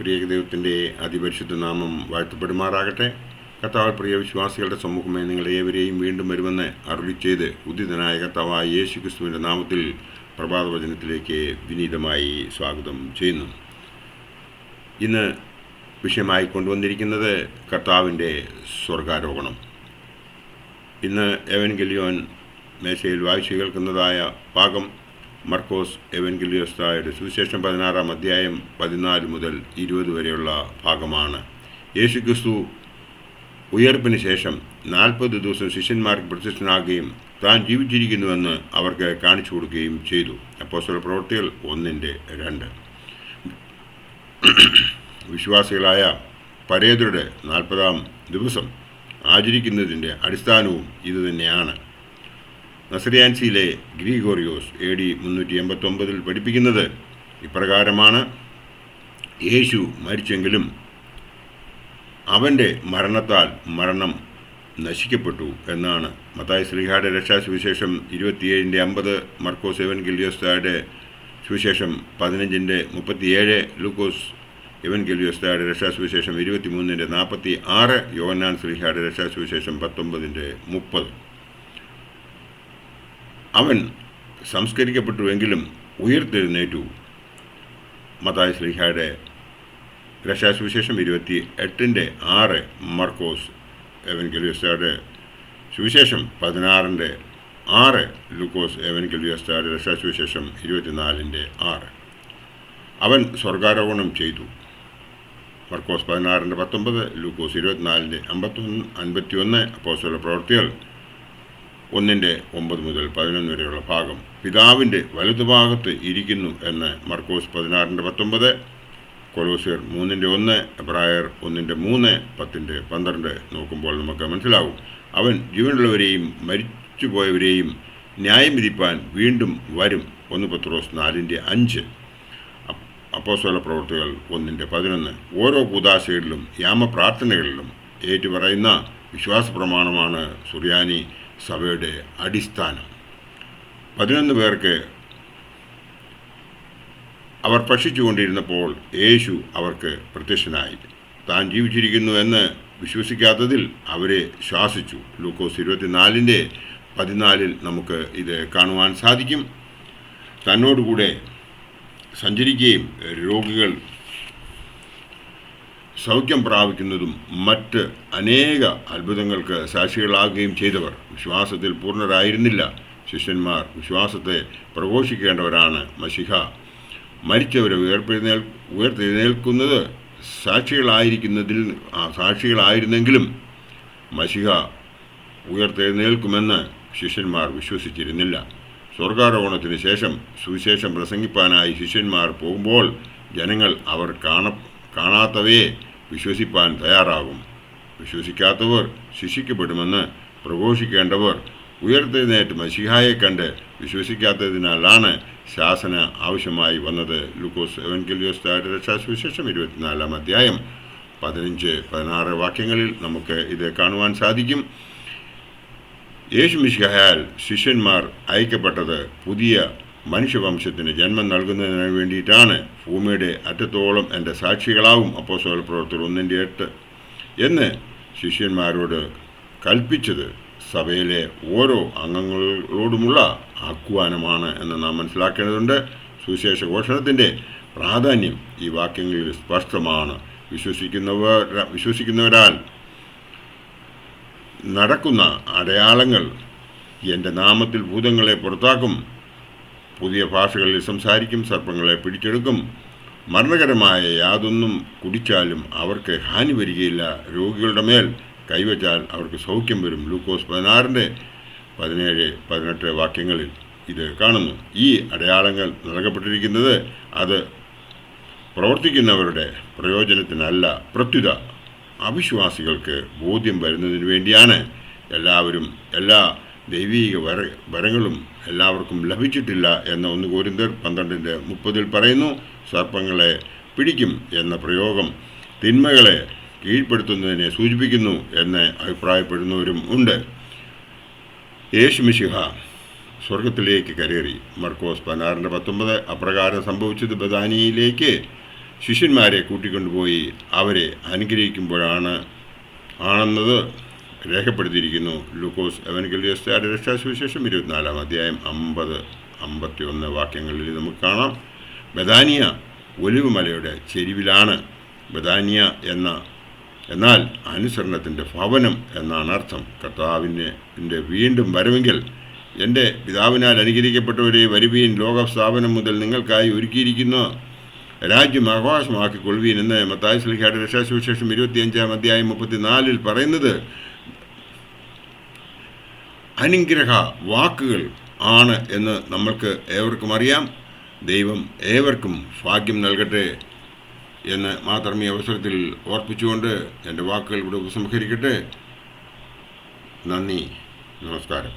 പ്രിയ ദൈവത്തിൻ്റെ അതിപരിശുദ്ധ നാമം വാഴ്ത്തപ്പെടുമാറാകട്ടെ. കർത്താവ് പ്രിയ വിശ്വാസികളുടെ സമൂഹമേ, നിങ്ങളേവരെയും വീണ്ടും വരുമെന്ന് അരുളി ചെയ്ത് ഉദിതനായ കർത്താവായ യേശു ക്രിസ്തുവിൻ്റെ നാമത്തിൽ പ്രഭാതവചനത്തിലേക്ക് വിനീതമായി സ്വാഗതം ചെയ്യുന്നു. ഇന്ന് വിഷയമായി കൊണ്ടുവന്നിരിക്കുന്നത് കർത്താവിൻ്റെ സ്വർഗാരോഹണം. ഇന്ന് എവൻഗെലിയോൻ മേശയിൽ വായിച്ചു കേൾക്കുന്നതായ ഭാഗം മർക്കോസ് എവൻഗെലിയോസ്തായുടെ സുവിശേഷം 16-ാം അധ്യായം 14 മുതൽ 20 വരെയുള്ള ഭാഗമാണ്. യേശുക്രിസ്തു ഉയർപ്പിന് ശേഷം 40 ദിവസം ശിഷ്യന്മാർക്ക് പ്രത്യക്ഷനാകുകയും താൻ ജീവിച്ചിരിക്കുന്നുവെന്ന് അവർക്ക് കാണിച്ചു കൊടുക്കുകയും ചെയ്തു. അപ്പോസ്തല പ്രവൃത്തികൾ 1:2. വിശ്വാസികളായ പരേതരുടെ 40-ാം ദിവസം ആചരിക്കുന്നതിൻ്റെ അടിസ്ഥാനവും ഇതുതന്നെയാണ്. നസറിയാൻസിയിലെ ഗ്രിഗോറിയോസ് AD 389 പഠിപ്പിക്കുന്നത് ഇപ്രകാരമാണ്: യേശു മരിച്ചെങ്കിലും അവൻ്റെ മരണത്താൽ മരണം നശിക്കപ്പെട്ടു എന്നാണ്. മത്തായി ശ്ലീഹായുടെ രക്ഷാസുവിശേഷം 27:50, മർക്കോസ് എവൻഗെലിയോസ്തായുടെ സുവിശേഷം 15:37, ലൂക്കോസ് എവൻഗെലിയോസ്തായുടെ രക്ഷാസുവിശേഷം 23:46, യോഹന്നാൻ ശ്ലീഹായുടെ രക്ഷാസുവിശേഷം 19:30. അവൻ സംസ്കരിക്കപ്പെട്ടുവെങ്കിലും ഉയർത്തെഴുന്നേറ്റു. മത്തായി ശ്ലീഹായുടെ രക്ഷാസുവിശേഷം 28:6, മർക്കോസ് എവൻഗെലിയോസ്തായുടെ സുവിശേഷം 16:6, ലൂക്കോസ് എവൻഗെലിയോസ്തായുടെ രക്ഷാസുവിശേഷം 24:6. അവൻ സ്വർഗാരോഹണം ചെയ്തു. മർക്കോസ് 16:19, ലൂക്കോസ് 24:51, അപ്പോസ്തല പ്രവൃത്തികൾ 1:9 മുതൽ 11 വരെയുള്ള ഭാഗം. പിതാവിൻ്റെ വലതുഭാഗത്ത് ഇരിക്കുന്നു എന്ന് മർക്കോസ് 16:19, കൊലോസ്യർ 3:1, എബ്രായർ 1:3, 10:12 നോക്കുമ്പോൾ നമുക്ക് മനസ്സിലാവും. അവൻ ജീവനുള്ളവരെയും മരിച്ചുപോയവരെയും ന്യായം വിധിപ്പാൻ വീണ്ടും വരും. 1 പത്രോസ് 4:5, അപ്പോസ്തല പ്രവൃത്തികൾ 1:11. ഓരോ കൂദാശകളിലും യാമപ്രാർത്ഥനകളിലും ഏറ്റുപറയുന്ന വിശ്വാസ പ്രമാണമാണ് സുറിയാനി സഭയുടെ അടിസ്ഥാനം. 11 പേർക്ക് അവർ ഭക്ഷിച്ചുകൊണ്ടിരുന്നപ്പോൾ യേശു അവർക്ക് പ്രത്യക്ഷനായി. താൻ ജീവിച്ചിരിക്കുന്നു എന്ന് വിശ്വസിക്കാത്തതിൽ അവരെ ശാസിച്ചു. ലൂക്കോസ് 24:14 നമുക്ക് ഇത് കാണുവാൻ സാധിക്കും. തന്നോടുകൂടെ സഞ്ചരിക്കുകയും രോഗികൾ സൗഖ്യം പ്രാപിക്കുന്നതും മറ്റ് അനേക അത്ഭുതങ്ങൾക്ക് സാക്ഷികളാകുകയും ചെയ്തവർ വിശ്വാസത്തിൽ പൂർണ്ണരായിരുന്നില്ല. ശിഷ്യന്മാർ വിശ്വാസത്തെ പ്രഘോഷിക്കേണ്ടവരാണ്. മശിഹ മരിച്ചവരെ ഉയർത്തെഴുന്നേൽക്കുന്നത് സാക്ഷികളായിരുന്നെങ്കിലും മശിഹ ഉയർത്തെഴുന്നേൽക്കുമെന്ന് ശിഷ്യന്മാർ വിശ്വസിച്ചിരുന്നില്ല. സ്വർഗാരോഹണത്തിന് ശേഷം സുവിശേഷം പ്രസംഗിപ്പാനായി ശിഷ്യന്മാർ പോകുമ്പോൾ ജനങ്ങൾ അവർ കാണാത്തവയെ വിശ്വസിപ്പാൻ തയ്യാറാകും. വിശ്വസിക്കാത്തവർ ശിക്ഷിക്കപ്പെടുമെന്ന് പ്രഘോഷിക്കേണ്ടവർ ഉയർത്തെഴുന്നേറ്റ് മശിഹായെ കണ്ട് വിശ്വസിക്കാത്തതിനാലാണ് ശാസന ആവശ്യമായി വന്നത്. ലൂക്കോസ് എവൻഗെലിയോസ്തായുടെ രക്ഷാസുവിശേഷം 24-ാം അധ്യായം 15-16 വാക്യങ്ങളിൽ നമുക്ക് ഇത് കാണുവാൻ സാധിക്കും. യേശു മിശിഹായാൽ ശിഷ്യന്മാർ അയക്കപ്പെട്ടത് പുതിയ മനുഷ്യവംശത്തിന് ജന്മം നൽകുന്നതിന് വേണ്ടിയിട്ടാണ്. ഭൂമിയുടെ അറ്റത്തോളം എൻ്റെ സാക്ഷികളാവും, അപ്പോസ്തല പ്രവൃത്തികൾ 1:8 എന്ന് ശിഷ്യന്മാരോട് കൽപ്പിച്ചത് സഭയിലെ ഓരോ അംഗങ്ങളോടുമുള്ള ആഹ്വാനമാണ് എന്ന് നാം മനസ്സിലാക്കേണ്ടതുണ്ട്. സുവിശേഷ ഘോഷണത്തിൻ്റെ പ്രാധാന്യം ഈ വാക്യങ്ങളിൽ സ്പഷ്ടമാണ്. വിശ്വസിക്കുന്നവരാൽ നടക്കുന്ന അടയാളങ്ങൾ: എൻ്റെ നാമത്തിൽ ഭൂതങ്ങളെ പുറത്താക്കും, പുതിയ ഭാഷകളിൽ സംസാരിക്കും, സർപ്പങ്ങളെ പിടിച്ചെടുക്കും, മരണകരമായ യാതൊന്നും കുടിച്ചാലും അവർക്ക് ഹാനി വരികയില്ല, രോഗികളുടെ മേൽ കൈവച്ചാൽ അവർക്ക് സൗഖ്യം വരും. ലൂക്കോസ് 16:17-18 വാക്യങ്ങളിൽ ഇത് കാണുന്നു. ഈ അടയാളങ്ങൾ നൽകപ്പെട്ടിരിക്കുന്നത് അത് പ്രവർത്തിക്കുന്നവരുടെ പ്രയോജനത്തിനല്ല, പ്രത്യുത അവിശ്വാസികൾക്ക് ബോധ്യം വരുന്നതിന് വേണ്ടിയാണ്. എല്ലാ ദൈവീക വരങ്ങളും എല്ലാവർക്കും ലഭിച്ചിട്ടില്ല എന്ന് 1 കൊരിന്ത്യർ 12:30 പറയുന്നു. സർപ്പങ്ങളെ പിടിക്കും എന്ന പ്രയോഗം തിന്മകളെ കീഴ്പ്പെടുത്തുന്നതിനെ സൂചിപ്പിക്കുന്നു എന്ന് അഭിപ്രായപ്പെടുന്നവരും ഉണ്ട്. യേശു മിശിഹ സ്വർഗത്തിലേക്ക് കരേറി. മർക്കോസ് 16:19 അപ്രകാരം സംഭവിച്ചത് ബഥാനിയിലേക്ക് ശിഷ്യന്മാരെ കൂട്ടിക്കൊണ്ടുപോയി അവരെ ആണെന്നത് രേഖപ്പെടുത്തിയിരിക്കുന്നു. ലൂക്കോസ് എവൻഗേലിയോസ്തയുടെ രക്ഷാസുവിശേഷം 24-ാം അധ്യായം 50-51 വാക്യങ്ങളിൽ നമുക്ക് കാണാം. ബഥാനിയ ഒലിവ് മലയുടെ ചെരിവിലാണ്. ബഥാനിയ എന്നാൽ അനുസരണത്തിൻ്റെ ഭവനം എന്നാണ് അർത്ഥം. കർത്താവിൻ്റെ വീണ്ടും വരവെങ്കിൽ എൻ്റെ പിതാവിനാൽ അനുഗ്രഹിക്കപ്പെട്ടവരെ വരുവീൻ, ലോകസ്ഥാപനം മുതൽ നിങ്ങൾക്കായി ഒരുക്കിയിരിക്കുന്ന രാജ്യം അവകാശമാക്കിക്കൊള്ളുവീൻ എന്ന് മത്തായി ശ്ലീഹായുടെ രക്ഷാസുവിശേഷം 25-ാം അധ്യായം 34-ൽ പറയുന്നത് അനുഗ്രഹ വാക്കുകൾ ആണ് എന്ന് നമ്മൾക്ക് ഏവർക്കും അറിയാം. ദൈവം ഏവർക്കും ഭാഗ്യം നൽകട്ടെ എന്ന് മാത്രം ഈ അവസരത്തിൽ ഓർപ്പിച്ചുകൊണ്ട് എൻ്റെ വാക്കുകൾ ഇവിടെ ഉപസംഹരിക്കട്ടെ. നന്ദി, നമസ്കാരം.